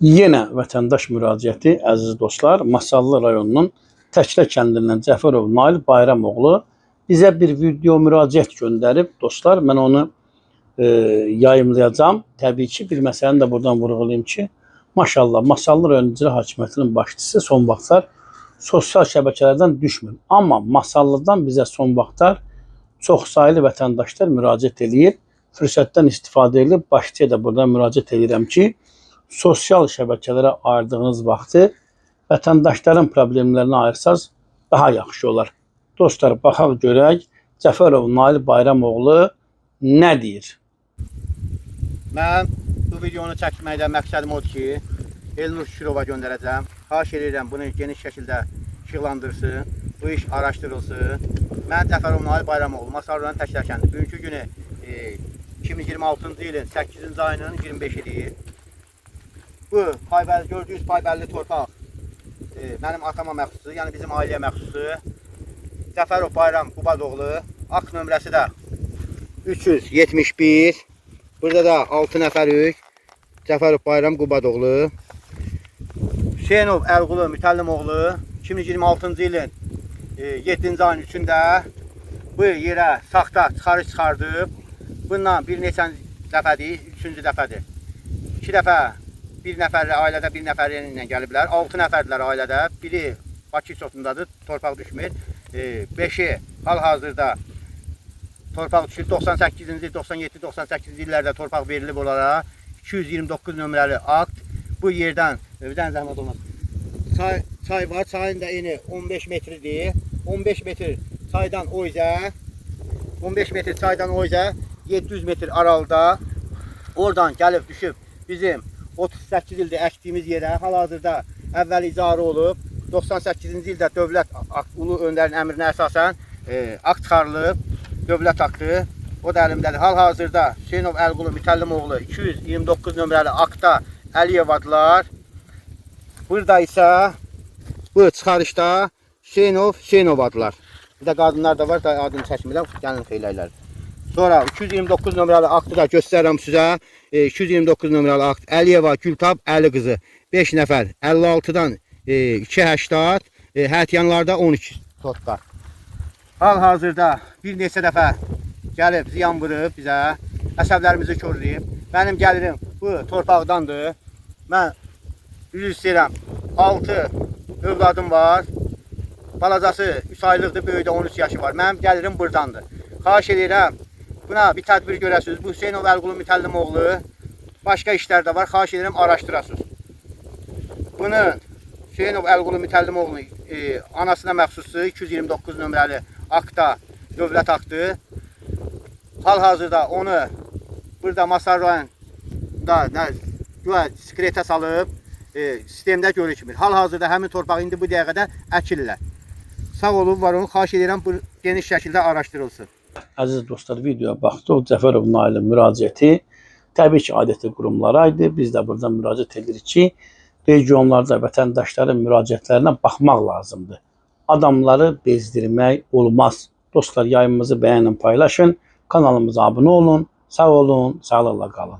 Yenə vətəndaş müraciəti, əziz dostlar, Masallı rayonunun Təklə kəndindən Cəfərov Nail Bayramoğlu bizə bir video müraciət göndərib. Dostlar, mən onu yayımlayacağım. Təbii ki, bir məsələni də buradan vurğulayım ki, maşallah, Masallı rayon İcra Hakimiyyətinin başçısı son vaxtlar sosial şəbəkələrdən düşmür. Amma Masallıdan bizə son vaxtlar çox sayılı vətəndaşlar müraciət edir. Fürsətdən istifadə edib, başçıya da buradan müraciət edirəm ki, sosial şəbəkələrə ayırdığınız vaxtı vətəndaşların problemlərini ayırsanız daha yaxşı olar. Dostlar, baxaq görək Cəfərov Nail Bayramoğlu nə deyir? Mən bu videonu çəkməkdə məqsədim odur ki, Elnur Şükürova göndərəcəm. Xahiş edirəm bunu geniş şəkildə işıqlandırsın, bu iş araşdırılsın. Mən Cəfərov Nail Bayramoğlu, Masallı rayon Təklə kəndi. Bugünkü günü 2026-cı ilin 8-ci ayının 25-idir. Bu gördüyünüz paybəlli torpaq mənim atama məxsusdur, yəni bizim ailəyə məxsusdur. Cəfərov Bayram Qubadoğlu, akt nömrəsi də 371. Burada da 6 nəfərik Cəfərov Bayram Qubadoğlu. Hüseynov Əlqulu Mütəllimoğlu 2026-cı ilin 7-ci ayın 3-də bu yerə saxta çıxarış çıxardıb. Bundan bir neçə dəfədir, 3-cü dəfədir. 2 dəfə bir nəfərli ailədə, bir nəfərli ilə gəliblər. 6 nəfərdirlər ailədə. Biri Bakı İçotundadır, torpaq düşmür. 5-i hal-hazırda torpaq düşür. 98-ci, 97-98-ci illərdə torpaq verilib olaraq 229 nömrəli akt. Bu yerdən, bir dənə zəhmət olmaz. Çay var, çayın da eni 15 metridir. 15 metr çaydan o üzə, 15 metr çaydan o üzə 700 metr aralıda oradan gəlib düşüb bizim 38 ildə əkdiyimiz yerə hal-hazırda əvvəl icarə olub. 98-ci ildə dövlət ulu öndərin əmrinə əsasən akt çıxarılıb, dövlət aktı. O da əlimdədir. Hal-hazırda Hüseynov Əlqulu Mütəllimoğlu 229 nömrəli aktda Əliyev adlar. Burada isə bu çıxarışda Hüseynov adlar. Bir də qadınlar da var, da adını çəkmirəm, gəlin xeyləklər. Sonra 229 nömrəli aktı da göstərirəm sizə. 229 nömrəli akt Əliyeva Gültab Əli qızı 5 nəfər 56-dan 280, hətyanlarda 12 totka. Hal-hazırda bir neçə dəfə gəlib ziyan vurub bizə, əsəblərimizi körləyib. Mənim gəlirim bu torpaqdandır. Mən üzr istəyirəm, 6 övladım var. Balacası 3 aylıqdır, böyükdə 13 yaşı var. Mənim gəlirim buradandır. Xahiş edirəm, buna bir tədbir görəsiniz. Bu Hüseynov Əlqulu Mütəllimoğlu başqa işlər də var. Xahiş edirəm, araşdırasınız. Bunun Hüseynov Əlqulu Mütəllimoğlu anasına məxsusdur. 229 nömrəli aktda, dövlət aktı. Hal-hazırda onu burada Masallı rayonunda skretə salıb sistemdə görükmür. Hal-hazırda həmin torpaq indi bu dəqiqədə əkirlər. Sağ olun, var olun. Xahiş edirəm, bu geniş şəkildə araşdırılsın. Əziz dostlar, videoya baxdıq. Cəfərov Nailin müraciəti təbii ki, adəti qurumlara idi. Biz də buradan müraciət edirik ki, regionlarda vətəndaşların müraciətlərinə baxmaq lazımdır. Adamları bezdirmək olmaz. Dostlar, yayımımızı bəyənin, paylaşın. Kanalımıza abunə olun. Sağ olun, sağlıqla qalın.